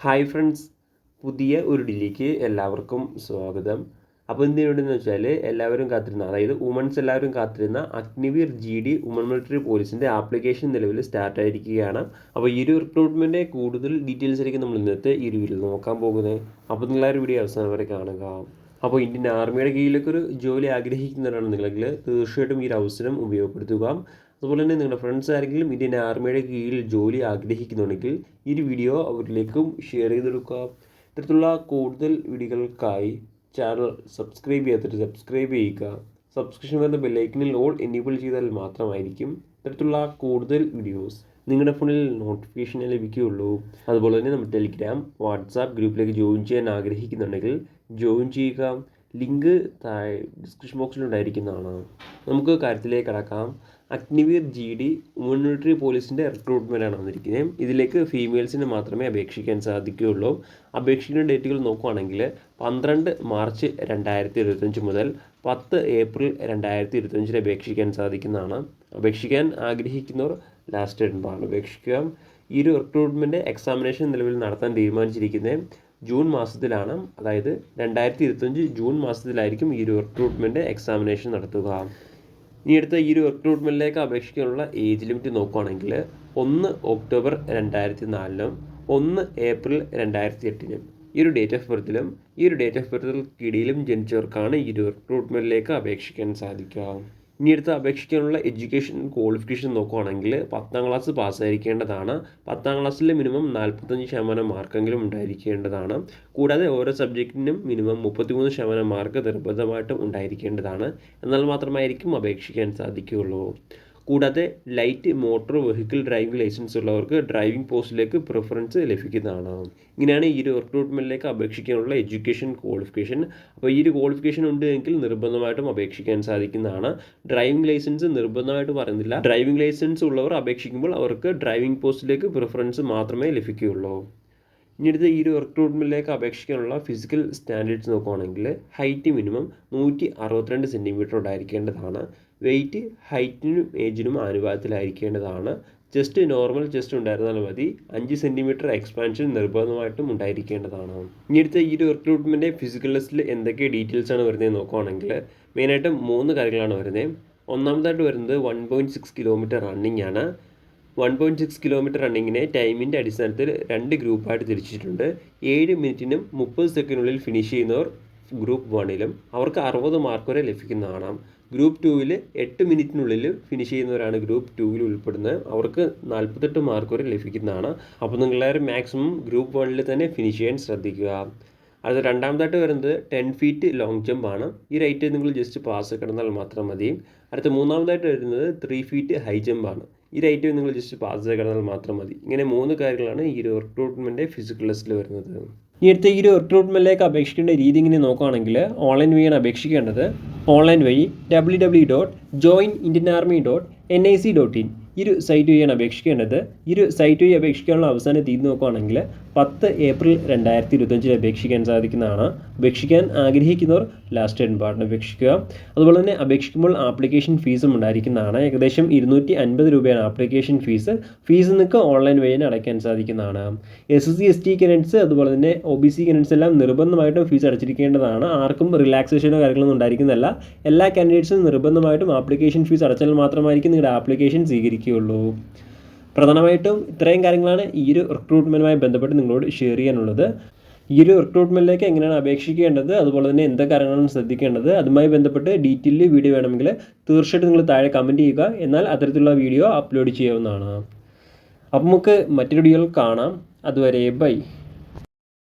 Hi friends, പുതിയ ഒരു ഡിലേക്ക് എല്ലാവർക്കും സ്വാഗതം. അപ്പോൾ എന്തിനുണ്ടെന്ന് വെച്ചാൽ എല്ലാവരും കാത്തിരുന്ന, അതായത് വുമൺസ് എല്ലാവരും കാത്തിരുന്ന അഗ്നിവീർ GD വുമൺ മിലിറ്ററി പോലീസിൻ്റെ ആപ്ലിക്കേഷൻ നിലവിൽ സ്റ്റാർട്ട് ആയിരിക്കുകയാണ്. അപ്പോൾ ഈ ഒരു റിക്രൂട്ട്മെൻറ്റിൻ്റെ കൂടുതൽ ഡീറ്റെയിൽസ് ആയിരിക്കും നമ്മൾ ഇന്നത്തെ ഈ ഒരു വീഡിയോയിൽ നോക്കാൻ പോകുന്നത്. അപ്പോൾ നിങ്ങളൊരു വീഡിയോ അവസാനം വരെ കാണുക. അപ്പോൾ ഇന്ത്യൻ ആർമിയുടെ കീഴിലേക്ക് ഒരു ജോലി ആഗ്രഹിക്കുന്നവരാണ് നിങ്ങളെങ്കിൽ തീർച്ചയായിട്ടും ഈ ഒരു അവസരം ഉപയോഗപ്പെടുത്തുക. അതുപോലെ തന്നെ നിങ്ങളുടെ ഫ്രണ്ട്സ് ആരെങ്കിലും ഇന്ത്യൻ ആർമിയുടെ കീഴിൽ ജോലി ആഗ്രഹിക്കുന്നുണ്ടെങ്കിൽ ഈ ഒരു വീഡിയോ അവരിലേക്കും ഷെയർ ചെയ്തെടുക്കുക. ഇത്തരത്തിലുള്ള കൂടുതൽ വീഡിയോകൾക്കായി ചാനൽ സബ്സ്ക്രൈബ് ചെയ്യാത്തിട്ട് സബ്സ്ക്രൈബ് ചെയ്യുക. സബ്സ്ക്രിപ്ഷൻ വരുന്ന ബെല്ലൈക്കനിൽ ഓൾ എനേബിൾ ചെയ്താൽ മാത്രമായിരിക്കും ഇത്തരത്തിലുള്ള കൂടുതൽ വീഡിയോസ് നിങ്ങളുടെ ഫോണിൽ നോട്ടിഫിക്കേഷൻ ലഭിക്കുകയുള്ളൂ. അതുപോലെ തന്നെ നമ്മുടെ ടെലിഗ്രാം, വാട്സാപ്പ് ഗ്രൂപ്പിലേക്ക് ജോയിൻ ചെയ്യാൻ ആഗ്രഹിക്കുന്നുണ്ടെങ്കിൽ ജോയിൻ ചെയ്യുക. ലിങ്ക് താഴെ ഡിസ്ക്രിപ്ഷൻ ബോക്സിൽ ഉണ്ടായിരിക്കുന്നതാണ്. നമുക്ക് കാര്യത്തിലേക്ക് കടക്കാം. അഗ്നിവീർ GD വുമൺ മിലിറ്ററി പോലീസിൻ്റെ റിക്രൂട്ട്മെൻറ്റാണ് വന്നിരിക്കുന്നത്. ഇതിലേക്ക് ഫീമെയിൽസിന് മാത്രമേ അപേക്ഷിക്കാൻ സാധിക്കുകയുള്ളൂ. അപേക്ഷിക്കുന്ന ഡേറ്റുകൾ നോക്കുകയാണെങ്കിൽ 12 മാർച്ച് 2025 മുതൽ 10 ഏപ്രിൽ 2025 അപേക്ഷിക്കാൻ സാധിക്കുന്നതാണ്. അപേക്ഷിക്കാൻ ആഗ്രഹിക്കുന്നവർ ലാസ്റ്റ് ഡേറ്റാണ് അപേക്ഷിക്കുക. ഈ ഒരു റിക്രൂട്ട്മെൻറ്റ് എക്സാമിനേഷൻ നിലവിൽ നടത്താൻ തീരുമാനിച്ചിരിക്കുന്നത് ജൂൺ മാസത്തിലാണ്. അതായത് 2025 ജൂൺ മാസത്തിലായിരിക്കും ഈ ഒരു റിക്രൂട്ട്മെൻറ്റ് എക്സാമിനേഷൻ നടത്തുക. ഇനി അടുത്ത ഈ ഒരു റിക്രൂട്ട്മെൻറ്റിലേക്ക് അപേക്ഷിക്കാനുള്ള ഏജ് ലിമിറ്റ് നോക്കുകയാണെങ്കിൽ 1 ഒക്ടോബർ 2004 1 ഏപ്രിൽ 2008 ഈ ഒരു ഡേറ്റ് ഓഫ് ബർത്തിലും ഈ ഒരു ഡേറ്റ് ഓഫ് ബർത്തിൽക്കിടയിലും ജനിച്ചവർക്കാണ് ഈ ഒരു റിക്രൂട്ട്മെൻറ്റിലേക്ക് അപേക്ഷിക്കാൻ സാധിക്കുക. ഇനി അടുത്ത് അപേക്ഷിക്കാനുള്ള എഡ്യൂക്കേഷൻ ക്വാളിഫിക്കേഷൻ നോക്കുകയാണെങ്കിൽ 10ാം ക്ലാസ് പാസ്സായിരിക്കേണ്ടതാണ്. 10ാം ക്ലാസ്സിൽ മിനിമം 45% മാർക്കെങ്കിലും ഉണ്ടായിരിക്കേണ്ടതാണ്. കൂടാതെ ഓരോ സബ്ജക്റ്റിനും മിനിമം 33% മാർക്ക് നിർബന്ധമായിട്ടും ഉണ്ടായിരിക്കേണ്ടതാണ്. എന്നാൽ മാത്രമായിരിക്കും അപേക്ഷിക്കാൻ സാധിക്കുകയുള്ളൂ. കൂടാതെ light motor vehicle driving license ഉള്ളവർക്ക് ഡ്രൈവിംഗ് പോസ്റ്റിലേക്ക് പ്രിഫറൻസ് ലഭിക്കുന്നതാണ്. ഇങ്ങനെയാണ് ഈ ഒരു റിക്രൂട്ട്മെൻറ്റിലേക്ക് അപേക്ഷിക്കാനുള്ള എഡ്യൂക്കേഷൻ ക്വാളിഫിക്കേഷൻ. അപ്പോൾ ഈ ഒരു ക്വാളിഫിക്കേഷൻ ഉണ്ട് എങ്കിൽ നിർബന്ധമായിട്ടും അപേക്ഷിക്കാൻ സാധിക്കുന്നതാണ്. ഡ്രൈവിംഗ് ലൈസൻസ് നിർബന്ധമായിട്ട് പറയുന്നില്ല. ഡ്രൈവിംഗ് ലൈസൻസ് ഉള്ളവർ അപേക്ഷിക്കുമ്പോൾ അവർക്ക് ഡ്രൈവിംഗ് പോസ്റ്റിലേക്ക് പ്രിഫറൻസ് മാത്രമേ ലഭിക്കുകയുള്ളൂ. ഇനി അടുത്ത് ഈ ഒരു റിക്രൂട്ട്മെൻറ്റിലേക്ക് അപേക്ഷിക്കാനുള്ള ഫിസിക്കൽ സ്റ്റാൻഡേർഡ്സ് നോക്കുകയാണെങ്കിൽ ഹൈറ്റ് മിനിമം 162 സെൻറ്റിമീറ്റർ ഉണ്ടായിരിക്കേണ്ടതാണ്. വെയ്റ്റ് ഹൈറ്റിനും ഏജിനും ആനുപാതത്തിലായിരിക്കേണ്ടതാണ്. ചെസ്റ്റ് നോർമൽ ചെസ്റ്റ് ഉണ്ടായിരുന്നാൽ മതി. 5 സെൻറ്റിമീറ്റർ എക്സ്പാൻഷൻ നിർബന്ധമായിട്ടും ഉണ്ടായിരിക്കേണ്ടതാണ്. ഇനി അടുത്ത ഈ ഒരു റിക്രൂട്ട്മെൻറ്റ് ഫിസിക്കൽ ടെസ്റ്റിൽ എന്തൊക്കെ ഡീറ്റെയിൽസ് ആണ് വരുന്നത് നോക്കുകയാണെങ്കിൽ മെയിനായിട്ടും 3 കാര്യങ്ങളാണ് വരുന്നത്. ഒന്നാമതായിട്ട് വരുന്നത് 1.6 കിലോമീറ്റർ റണ്ണിങ് ആണ്. 1.6 കിലോമീറ്റർ റണ്ണിങ്ങിനെ ടൈമിൻ്റെ അടിസ്ഥാനത്തിൽ 2 ഗ്രൂപ്പായിട്ട് തിരിച്ചിട്ടുണ്ട്. 7 മിനിറ്റിനും 30 സെക്കൻഡിനുള്ളിൽ ഫിനിഷ് ചെയ്യുന്നവർ ഗ്രൂപ്പ് 1ലും അവർക്ക് 60 മാർക്ക് വരെ ലഭിക്കുന്നതാണ്. ഗ്രൂപ്പ് 2വിൽ 8 മിനിറ്റിനുള്ളിൽ ഫിനിഷ് ചെയ്യുന്നവരാണ് ഗ്രൂപ്പ് 2വിൽ ഉൾപ്പെടുന്നത്. അവർക്ക് 48 മാർക്ക് വരെ ലഭിക്കുന്നതാണ്. അപ്പോൾ നിങ്ങളെല്ലാവരും മാക്സിമം ഗ്രൂപ്പ് 1ൽ തന്നെ ഫിനിഷ് ചെയ്യാൻ ശ്രദ്ധിക്കുക. അത് രണ്ടാമതായിട്ട് വരുന്നത് 10 ഫീറ്റ് ലോങ് ജമ്പ് ആണ്. ഈ റേറ്റ് നിങ്ങൾ ജസ്റ്റ് പാസ് കിടന്നാൽ മാത്രം മതി. അടുത്ത മൂന്നാമതായിട്ട് വരുന്നത് 3 ഫീറ്റ് ഹൈ ജമ്പ് ആണ്. ഈ റേറ്റ് നിങ്ങൾ ജസ്റ്റ് പാസ് കിടന്നാൽ മാത്രം മതി. ഇങ്ങനെ 3 കാര്യങ്ങളാണ് ഈ ഒരു റിക്രൂട്ട്മെൻറ്റ് ഫിസിക്കൽ ടെസ്റ്റിൽ വരുന്നത്. ഈ അടുത്ത ഈ ഒരു റിക്രൂട്ട്മെൻറ്റിലേക്ക് അപേക്ഷിക്കേണ്ട രീതി ഇങ്ങനെ നോക്കുകയാണെങ്കിൽ ഓൺലൈൻ വഴിയാണ് അപേക്ഷിക്കേണ്ടത്. ഓൺലൈൻ വഴി www.joinindianarmy.nic.in ഈ ഒരു സൈറ്റ് വഴിയാണ് അപേക്ഷിക്കേണ്ടത്. ഈ ഒരു സൈറ്റ് വഴി അപേക്ഷിക്കാനുള്ള അവസാന തീയതി നോക്കുകയാണെങ്കിൽ 10 ഏപ്രിൽ 2025 അപേക്ഷിക്കാൻ സാധിക്കുന്നതാണ്. അപേക്ഷിക്കാൻ ആഗ്രഹിക്കുന്നവർ ലാസ്റ്റ് ഡേറ്റ് അപേക്ഷിക്കുക. അതുപോലെ തന്നെ അപേക്ഷിക്കുമ്പോൾ ആപ്ലിക്കേഷൻ ഫീസും ഉണ്ടായിരിക്കുന്നതാണ്. ഏകദേശം 250 രൂപയാണ് ആപ്ലിക്കേഷൻ ഫീസ്. ഫീസ് നിങ്ങൾക്ക് ഓൺലൈൻ വഴി അടയ്ക്കാൻ സാധിക്കുന്നതാണ്. SC ST കാൻഡിഡേറ്റ്സ് അതുപോലെ തന്നെ OBC കാൻഡിഡേറ്റ്സ് എല്ലാം നിർബന്ധമായിട്ടും ഫീസ് അടച്ചിരിക്കേണ്ടതാണ്. ആർക്കും റിലാക്സേഷനോ കാര്യങ്ങളൊന്നും ഉണ്ടായിരിക്കുന്നതല്ല. എല്ലാ കാൻഡിഡേറ്റ്സും നിർബന്ധമായിട്ടും ആപ്ലിക്കേഷൻ ഫീസ് അടച്ചാൽ മാത്രമായിരിക്കും നിങ്ങളുടെ ആപ്ലിക്കേഷൻ സ്വീകരിക്കുകയുള്ളൂ. പ്രധാനമായിട്ടും ഇത്രയും കാര്യങ്ങളാണ് ഈ ഒരു റിക്രൂട്ട്മെൻറ്റുമായി ബന്ധപ്പെട്ട് നിങ്ങളോട് ഷെയർ ചെയ്യാനുള്ളത്. ഈ ഒരു റിക്രൂട്ട്മെൻറ്റിലേക്ക് എങ്ങനെയാണ് അപേക്ഷിക്കേണ്ടത്, അതുപോലെ തന്നെ എന്തൊക്കെ കാര്യങ്ങളാണ് ശ്രദ്ധിക്കേണ്ടത്, അതുമായി ബന്ധപ്പെട്ട് ഡീറ്റെയിൽ വീഡിയോ വേണമെങ്കിൽ തീർച്ചയായിട്ടും നിങ്ങൾ താഴെ കമൻറ്റ് ചെയ്യുക. എന്നാൽ അത്തരത്തിലുള്ള വീഡിയോ അപ്ലോഡ് ചെയ്യാവുന്നതാണ്. അപ്പോൾ നമുക്ക് മറ്റൊരു വീഡിയോയിൽ കാണാം. അതുവരെ ബൈ.